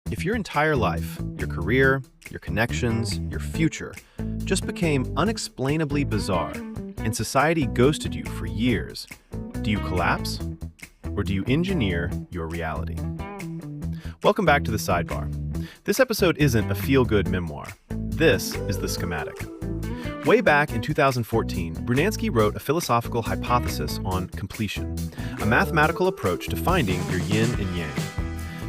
If your entire life, your career, your connections, your future just became unexplainably bizarre and society ghosted you for years, do you collapse or do you engineer your reality? Welcome back to The Sidebar. This episode isn't a feel-good memoir. This is the schematic. Way back in 2014, Brunansky wrote a philosophical hypothesis on completion, a mathematical approach to finding your yin and yang.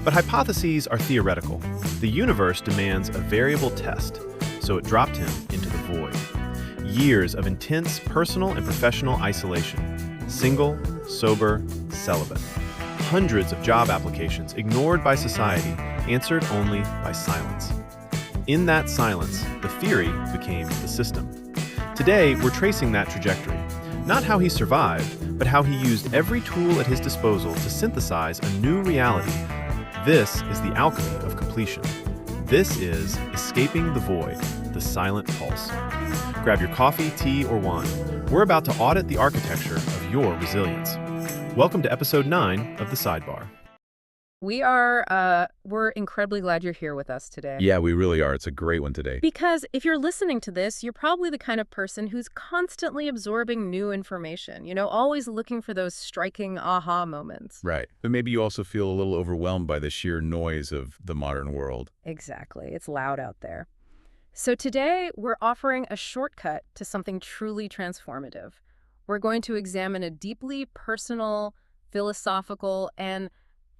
But hypotheses are theoretical. The universe demands a variable test, so it dropped him into the void. Years of intense personal and professional isolation. Single, sober, celibate. Hundreds of job applications ignored by society, answered only by silence. In that silence, the theory became the system. Today, we're tracing that trajectory. Not how he survived, but how he used every tool at his disposal to synthesize a new reality. This is the alchemy of completion. This is escaping the void, the silent pulse. Grab your coffee, tea, or wine. We're about to audit the architecture of your resilience. Welcome to episode 9 of The Sidebar. We're incredibly glad you're here with us today. Yeah, we really are. It's a great one today. Because if you're listening to this, you're probably the kind of person who's constantly absorbing new information, always looking for those striking aha moments. Right. But maybe you also feel a little overwhelmed by the sheer noise of the modern world. Exactly. It's loud out there. So today, we're offering a shortcut to something truly transformative. We're going to examine a deeply personal, philosophical, and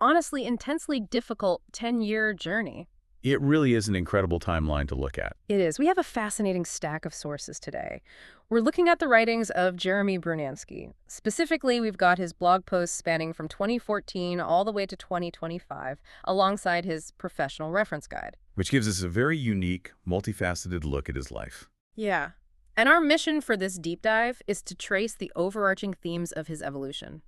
honestly intensely difficult 10-year journey. It really is an incredible timeline to look at. It is. We have a fascinating stack of sources today. We're looking at the writings of Jeremy Brunansky. Specifically, we've got his blog posts spanning from 2014 all the way to 2025, alongside his professional reference guide. Which gives us a very unique, multifaceted look at his life. Yeah. And our mission for this deep dive is to trace the overarching themes of his evolution.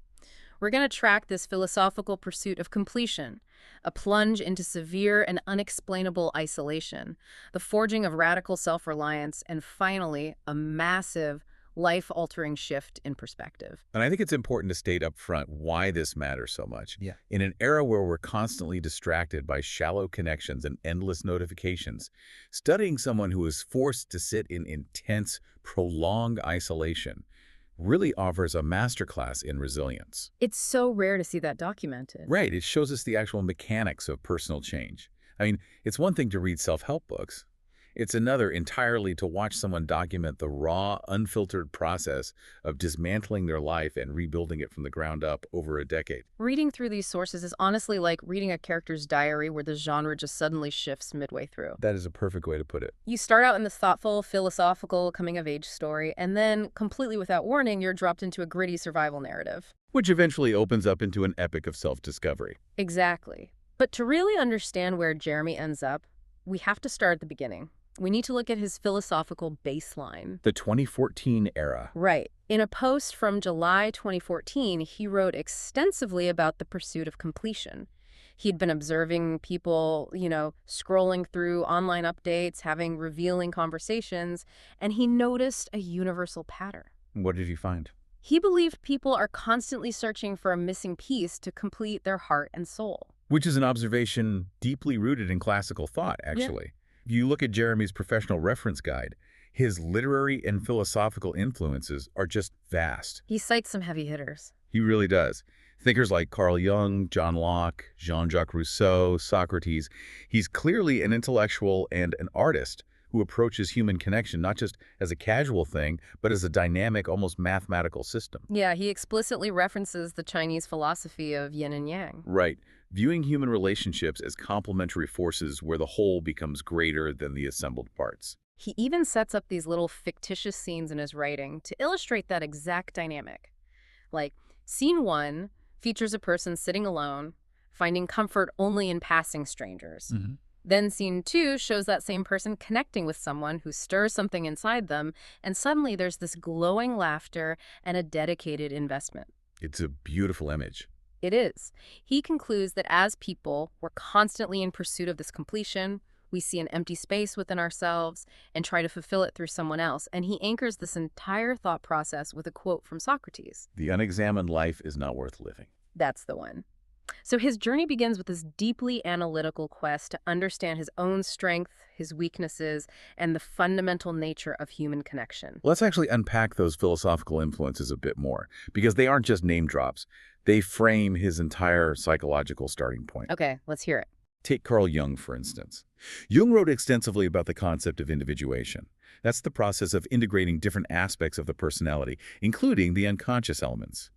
We're going to track this philosophical pursuit of completion, a plunge into severe and unexplainable isolation, the forging of radical self-reliance, and finally, a massive, life-altering shift in perspective. And I think it's important to state up front why this matters so much. Yeah. In an era where we're constantly distracted by shallow connections and endless notifications, studying someone who is forced to sit in intense, prolonged isolation really offers a masterclass in resilience. It's so rare to see that documented. Right. It shows us the actual mechanics of personal change. I mean, it's one thing to read self-help books. It's another entirely to watch someone document the raw, unfiltered process of dismantling their life and rebuilding it from the ground up over a decade. Reading through these sources is honestly like reading a character's diary where the genre just suddenly shifts midway through. That is a perfect way to put it. You start out in this thoughtful, philosophical, coming-of-age story, and then, completely without warning, you're dropped into a gritty survival narrative. Which eventually opens up into an epic of self-discovery. Exactly. But to really understand where Jeremy ends up, we have to start at the beginning. We need to look at his philosophical baseline. The 2014 era. Right. In a post from July 2014, he wrote extensively about the pursuit of completion. He'd been observing people, scrolling through online updates, having revealing conversations, and he noticed a universal pattern. What did you find? He believed people are constantly searching for a missing piece to complete their heart and soul. Which is an observation deeply rooted in classical thought, actually. Yeah. If you look at Jeremy's professional reference guide, his literary and philosophical influences are just vast. He cites some heavy hitters. He really does. Thinkers like Carl Jung, John Locke, Jean-Jacques Rousseau, Socrates. He's clearly an intellectual and an artist who approaches human connection not just as a casual thing, but as a dynamic, almost mathematical system. Yeah, he explicitly references the Chinese philosophy of yin and yang. Right. Viewing human relationships as complementary forces where the whole becomes greater than the assembled parts. He even sets up these little fictitious scenes in his writing to illustrate that exact dynamic. Like, scene 1 features a person sitting alone, finding comfort only in passing strangers. Mm-hmm. Then scene 2 shows that same person connecting with someone who stirs something inside them, and suddenly there's this glowing laughter and a dedicated investment. It's a beautiful image. It is. He concludes that as people, we're constantly in pursuit of this completion. We see an empty space within ourselves and try to fulfill it through someone else. And he anchors this entire thought process with a quote from Socrates. The unexamined life is not worth living. That's the one. So his journey begins with this deeply analytical quest to understand his own strength, his weaknesses, and the fundamental nature of human connection. Let's actually unpack those philosophical influences a bit more, because they aren't just name drops. They frame his entire psychological starting point. Okay, let's hear it. Take Carl Jung, for instance. Jung wrote extensively about the concept of individuation. That's the process of integrating different aspects of the personality, including the unconscious elements.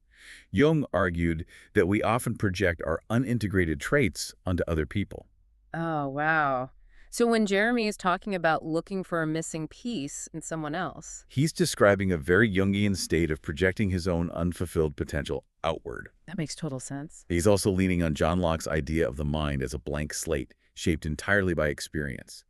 Jung argued that we often project our unintegrated traits onto other people. Oh, wow. So when Jeremy is talking about looking for a missing piece in someone else, He's describing a very Jungian state of projecting his own unfulfilled potential outward. that makes total sense. He's also leaning on John Locke's idea of the mind as a blank slate, shaped entirely by experience.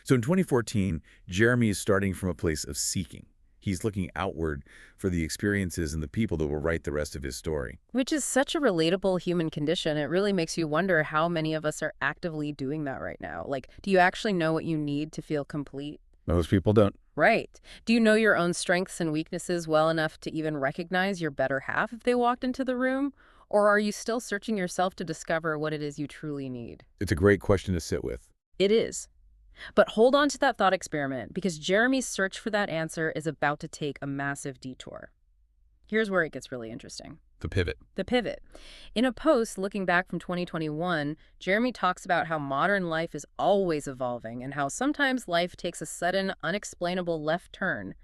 So in 2014, Jeremy is starting from a place of seeking. He's looking outward for the experiences and the people that will write the rest of his story. Which is such a relatable human condition. It really makes you wonder how many of us are actively doing that right now. Like, do you actually know what you need to feel complete? Most people don't. Right. Do you know your own strengths and weaknesses well enough to even recognize your better half if they walked into the room? Or are you still searching yourself to discover what it is you truly need? It's a great question to sit with. It is. But hold on to that thought experiment, because Jeremy's search for that answer is about to take a massive detour. Here's where it gets really interesting. The pivot. The pivot. In a post looking back from 2021, Jeremy talks about how modern life is always evolving and how sometimes life takes a sudden, unexplainable left turn.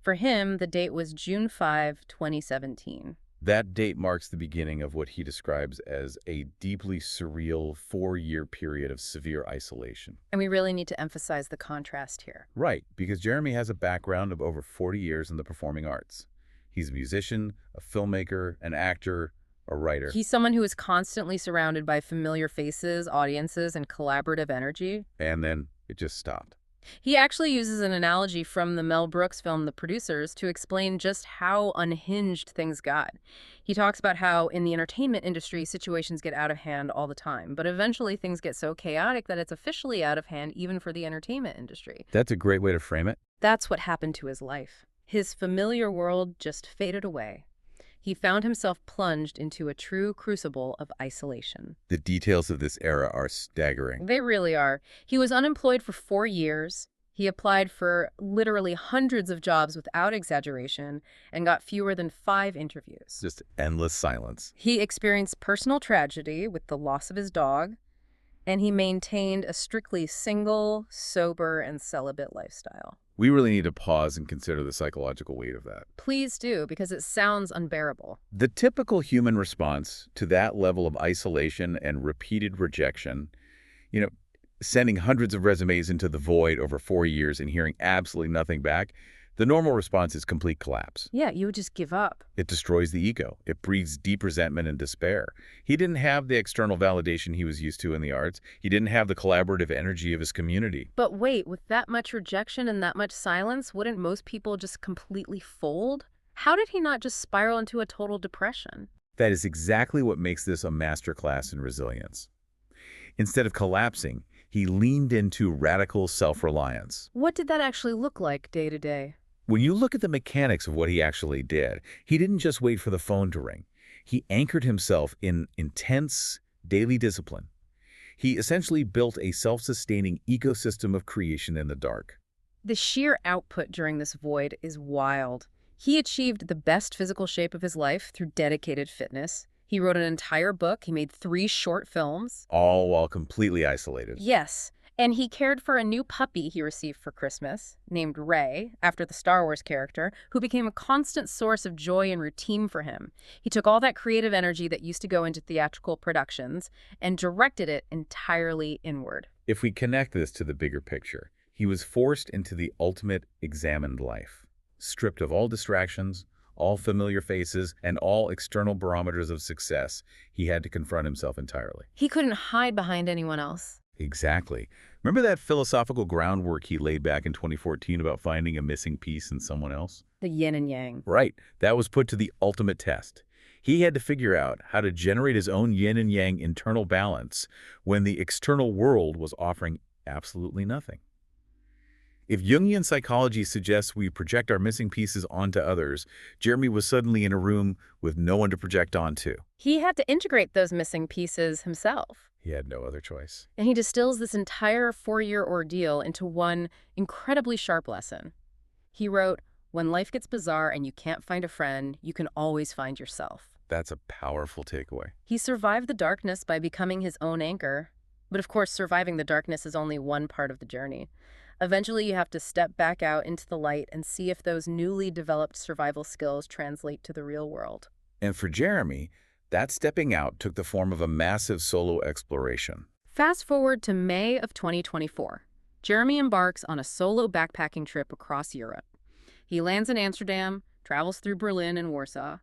For him, the date was June 5, 2017. That date marks the beginning of what he describes as a deeply surreal 4-year period of severe isolation. And we really need to emphasize the contrast here. Right, because Jeremy has a background of over 40 years in the performing arts. He's a musician, a filmmaker, an actor, a writer. He's someone who is constantly surrounded by familiar faces, audiences, and collaborative energy. And then it just stopped. He actually uses an analogy from the Mel Brooks film The Producers to explain just how unhinged things got. He talks about how in the entertainment industry, situations get out of hand all the time, but eventually things get so chaotic that it's officially out of hand even for the entertainment industry. That's a great way to frame it. That's what happened to his life. His familiar world just faded away. He found himself plunged into a true crucible of isolation. The details of this era are staggering. They really are. He was unemployed for 4 years. He applied for literally hundreds of jobs without exaggeration and got fewer than 5 interviews. Just endless silence. He experienced personal tragedy with the loss of his dog, and he maintained a strictly single, sober, and celibate lifestyle. We really need to pause and consider the psychological weight of that. Please do, because it sounds unbearable. The typical human response to that level of isolation and repeated rejection, sending hundreds of resumes into the void over 4 years and hearing absolutely nothing back, the normal response is complete collapse. Yeah, you would just give up. It destroys the ego. It breeds deep resentment and despair. He didn't have the external validation he was used to in the arts. He didn't have the collaborative energy of his community. But wait, with that much rejection and that much silence, wouldn't most people just completely fold? How did he not just spiral into a total depression? That is exactly what makes this a masterclass in resilience. Instead of collapsing, he leaned into radical self-reliance. What did that actually look like day to day? When you look at the mechanics of what he actually did, he didn't just wait for the phone to ring. He anchored himself in intense daily discipline. He essentially built a self-sustaining ecosystem of creation in the dark. The sheer output during this void is wild. He achieved the best physical shape of his life through dedicated fitness. He wrote an entire book. He made 3 short films. All while completely isolated. Yes. And he cared for a new puppy he received for Christmas, named Ray, after the Star Wars character, who became a constant source of joy and routine for him. He took all that creative energy that used to go into theatrical productions and directed it entirely inward. If we connect this to the bigger picture, he was forced into the ultimate examined life, stripped of all distractions, all familiar faces, and all external barometers of success. He had to confront himself entirely. He couldn't hide behind anyone else. Exactly. Remember that philosophical groundwork he laid back in 2014 about finding a missing piece in someone else? The yin and yang. Right. That was put to the ultimate test. He had to figure out how to generate his own yin and yang internal balance when the external world was offering absolutely nothing. If Jungian psychology suggests we project our missing pieces onto others, Jeremy was suddenly in a room with no one to project onto. He had to integrate those missing pieces himself. He had no other choice. And he distills this entire 4-year ordeal into one incredibly sharp lesson. He wrote, "When life gets bizarre and you can't find a friend, you can always find yourself." That's a powerful takeaway. He survived the darkness by becoming his own anchor. But of course, surviving the darkness is only one part of the journey. Eventually, you have to step back out into the light and see if those newly developed survival skills translate to the real world. And for Jeremy, that stepping out took the form of a massive solo exploration. Fast forward to May of 2024. Jeremy embarks on a solo backpacking trip across Europe. He lands in Amsterdam, travels through Berlin and Warsaw.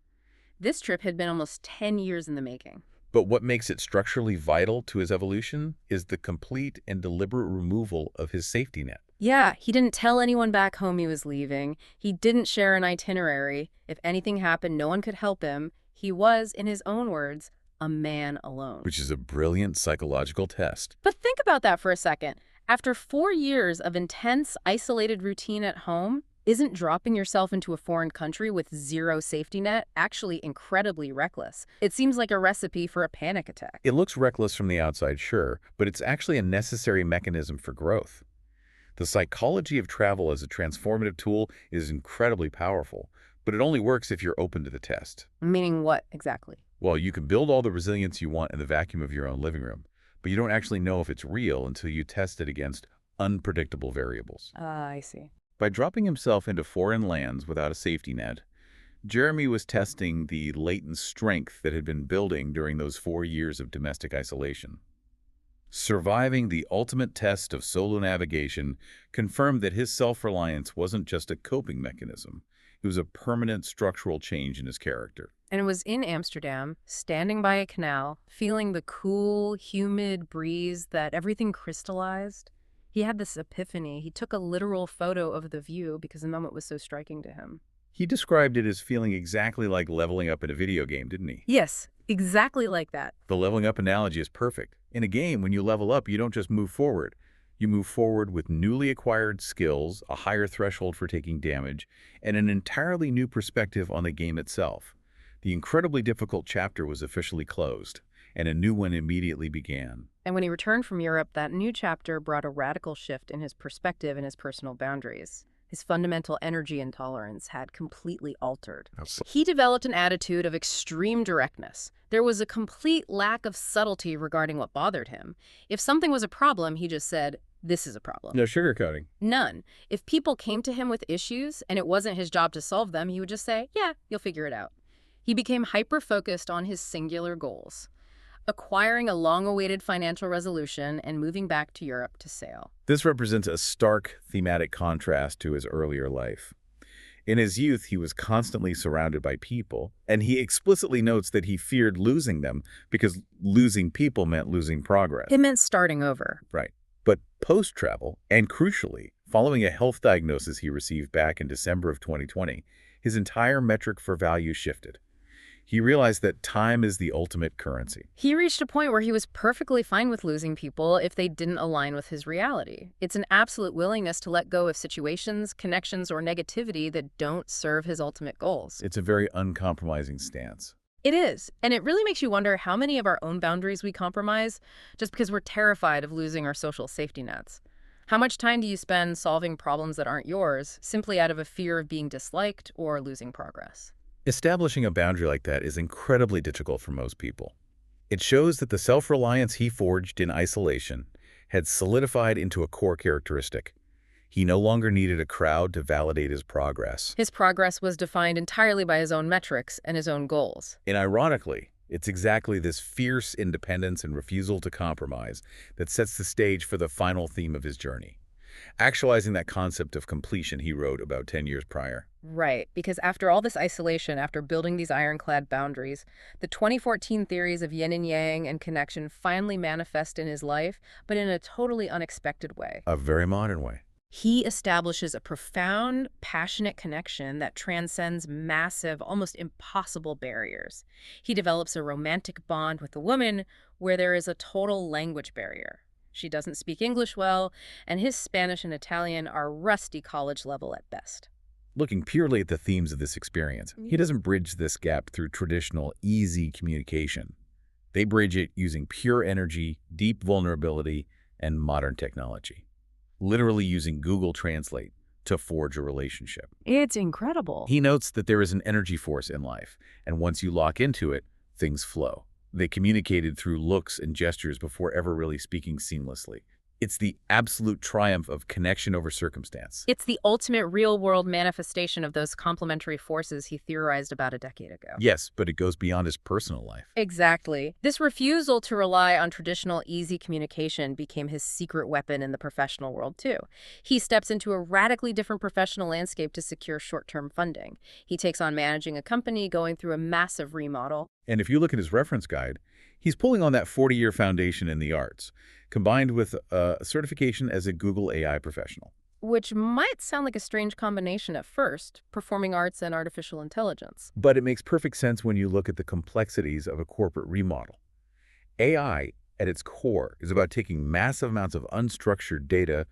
This trip had been almost 10 years in the making. But what makes it structurally vital to his evolution is the complete and deliberate removal of his safety net. Yeah, he didn't tell anyone back home he was leaving. He didn't share an itinerary. If anything happened, no one could help him. He was, in his own words, a man alone. Which is a brilliant psychological test. But think about that for a second. After 4 years of intense, isolated routine at home, isn't dropping yourself into a foreign country with zero safety net actually incredibly reckless? It seems like a recipe for a panic attack. It looks reckless from the outside, sure, but it's actually a necessary mechanism for growth. The psychology of travel as a transformative tool is incredibly powerful, but it only works if you're open to the test. Meaning what exactly? Well, you can build all the resilience you want in the vacuum of your own living room, but you don't actually know if it's real until you test it against unpredictable variables. I see. By dropping himself into foreign lands without a safety net, Jeremy was testing the latent strength that had been building during those 4 years of domestic isolation. Surviving the ultimate test of solo navigation confirmed that his self-reliance wasn't just a coping mechanism. It was a permanent structural change in his character. And it was in Amsterdam, standing by a canal, feeling the cool, humid breeze that everything crystallized. He had this epiphany. He took a literal photo of the view because the moment was so striking to him. He described it as feeling exactly like leveling up in a video game, didn't he? Yes, exactly like that. The leveling up analogy is perfect. In a game, when you level up, you don't just move forward. You move forward with newly acquired skills, a higher threshold for taking damage, and an entirely new perspective on the game itself. The incredibly difficult chapter was officially closed, and a new one immediately began. And when he returned from Europe, that new chapter brought a radical shift in his perspective and his personal boundaries. His fundamental energy intolerance had completely altered. He developed an attitude of extreme directness. There was a complete lack of subtlety regarding what bothered him. If something was a problem, he just said, "This is a problem." No sugarcoating. None. If people came to him with issues and it wasn't his job to solve them, he would just say, "Yeah, you'll figure it out." He became hyper-focused on his singular goals, acquiring a long-awaited financial resolution and moving back to Europe to sail. This represents a stark thematic contrast to his earlier life. In his youth, he was constantly surrounded by people, and he explicitly notes that he feared losing them because losing people meant losing progress. It meant starting over. Right. But post-travel, and crucially, following a health diagnosis he received back in December of 2020, his entire metric for value shifted. He realized that time is the ultimate currency. He reached a point where he was perfectly fine with losing people if they didn't align with his reality. It's an absolute willingness to let go of situations, connections, or negativity that don't serve his ultimate goals. It's a very uncompromising stance. It is, and it really makes you wonder how many of our own boundaries we compromise just because we're terrified of losing our social safety nets. How much time do you spend solving problems that aren't yours simply out of a fear of being disliked or losing progress? Establishing a boundary like that is incredibly difficult for most people. It shows that the self-reliance he forged in isolation had solidified into a core characteristic. He no longer needed a crowd to validate his progress. His progress was defined entirely by his own metrics and his own goals. And ironically, it's exactly this fierce independence and refusal to compromise that sets the stage for the final theme of his journey, actualizing that concept of completion he wrote about 10 years prior. Right, because after all this isolation, after building these ironclad boundaries, the 2014 theories of yin and yang and connection finally manifest in his life, but in a totally unexpected way. A very modern way. He establishes a profound, passionate connection that transcends massive, almost impossible barriers. He develops a romantic bond with a woman where there is a total language barrier. She doesn't speak English well, and his Spanish and Italian are rusty college level at best. Looking purely at the themes of this experience, he doesn't bridge this gap through traditional, easy communication. They bridge it using pure energy, deep vulnerability, and modern technology. Literally using Google Translate to forge a relationship. It's incredible. He notes that there is an energy force in life, and once you lock into it, things flow. They communicated through looks and gestures before ever really speaking seamlessly. It's the absolute triumph of connection over circumstance. It's the ultimate real-world manifestation of those complementary forces he theorized about a decade ago. Yes, but it goes beyond his personal life. Exactly. This refusal to rely on traditional easy communication became his secret weapon in the professional world, too. He steps into a radically different professional landscape to secure short-term funding. He takes on managing a company going through a massive remodel. And if you look at his reference guide, he's pulling on that 40-year foundation in the arts, combined with a certification as a Google AI professional. Which might sound like a strange combination at first, performing arts and artificial intelligence. But it makes perfect sense when you look at the complexities of a corporate remodel. AI, at its core, is about taking massive amounts of unstructured data,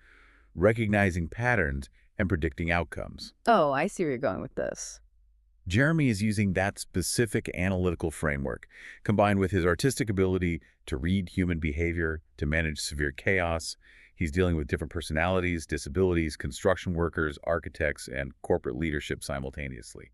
recognizing patterns, and predicting outcomes. Oh, I see where you're going with this. Jeremy is using that specific analytical framework, combined with his artistic ability to read human behavior, to manage severe chaos. He's dealing with different personalities, disabilities, construction workers, architects, and corporate leadership simultaneously.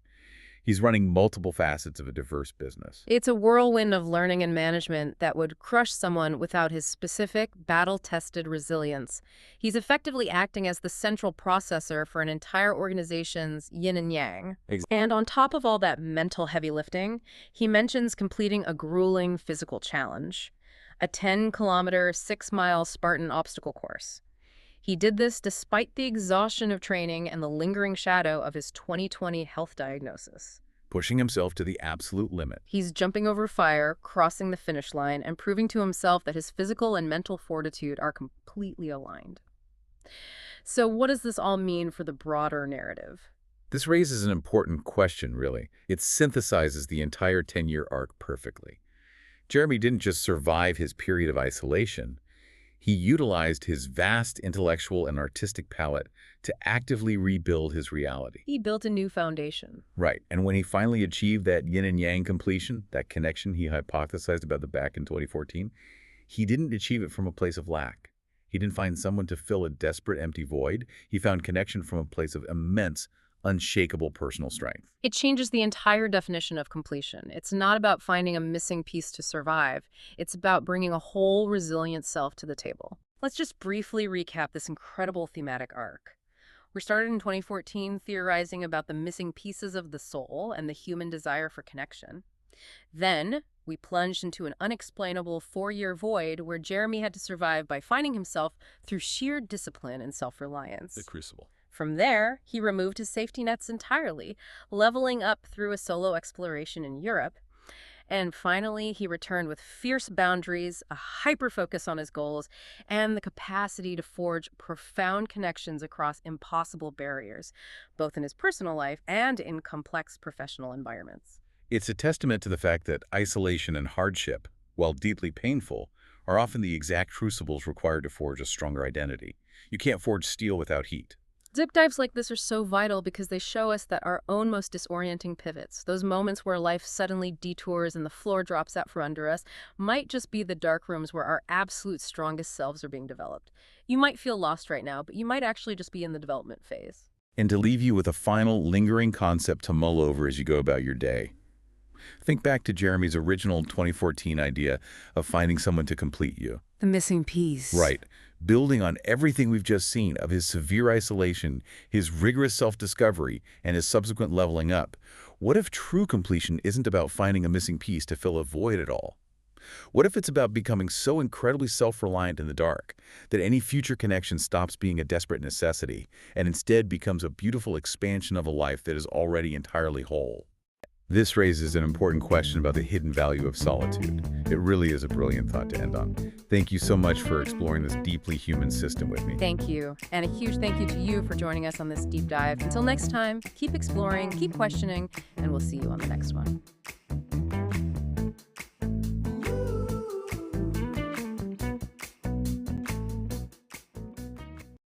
He's running multiple facets of a diverse business. It's a whirlwind of learning and management that would crush someone without his specific, battle-tested resilience. He's effectively acting as the central processor for an entire organization's yin and yang. And on top of all that mental heavy lifting, he mentions completing a grueling physical challenge, a 10-kilometer, 6-mile Spartan obstacle course. He did this despite the exhaustion of training and the lingering shadow of his 2020 health diagnosis. Pushing himself to the absolute limit. He's jumping over fire, crossing the finish line, and proving to himself that his physical and mental fortitude are completely aligned. So what does this all mean for the broader narrative? This raises an important question, really. It synthesizes the entire 10-year arc perfectly. Jeremy didn't just survive his period of isolation. He utilized his vast intellectual and artistic palette to actively rebuild his reality. He built a new foundation. Right, and when he finally achieved that yin and yang completion, that connection he hypothesized about back in 2014, he didn't achieve it from a place of lack. He didn't find someone to fill a desperate, empty void. He found connection from a place of immense, unshakable personal strength. It changes the entire definition of completion. It's not about finding a missing piece to survive. It's about bringing a whole resilient self to the table. Let's just briefly recap this incredible thematic arc. We started in 2014 theorizing about the missing pieces of the soul and the human desire for connection. Then we plunged into an unexplainable 4-year void where Jeremy had to survive by finding himself through sheer discipline and self-reliance. The crucible. From there, he removed his safety nets entirely, leveling up through a solo exploration in Europe. And finally, he returned with fierce boundaries, a hyper-focus on his goals, and the capacity to forge profound connections across impossible barriers, both in his personal life and in complex professional environments. It's a testament to the fact that isolation and hardship, while deeply painful, are often the exact crucibles required to forge a stronger identity. You can't forge steel without heat. Deep dives like this are so vital because they show us that our own most disorienting pivots, those moments where life suddenly detours and the floor drops out from under us, might just be the dark rooms where our absolute strongest selves are being developed. You might feel lost right now, but you might actually just be in the development phase. And to leave you with a final, lingering concept to mull over as you go about your day. Think back to Jeremy's original 2014 idea of finding someone to complete you. The missing piece. Right. Building on everything we've just seen of his severe isolation, his rigorous self-discovery, and his subsequent leveling up, what if true completion isn't about finding a missing piece to fill a void at all? What if it's about becoming so incredibly self-reliant in the dark that any future connection stops being a desperate necessity and instead becomes a beautiful expansion of a life that is already entirely whole? This raises an important question about the hidden value of solitude. It really is a brilliant thought to end on. Thank you so much for exploring this deeply human system with me. Thank you. And a huge thank you to you for joining us on this deep dive. Until next time, keep exploring, keep questioning, and we'll see you on the next one.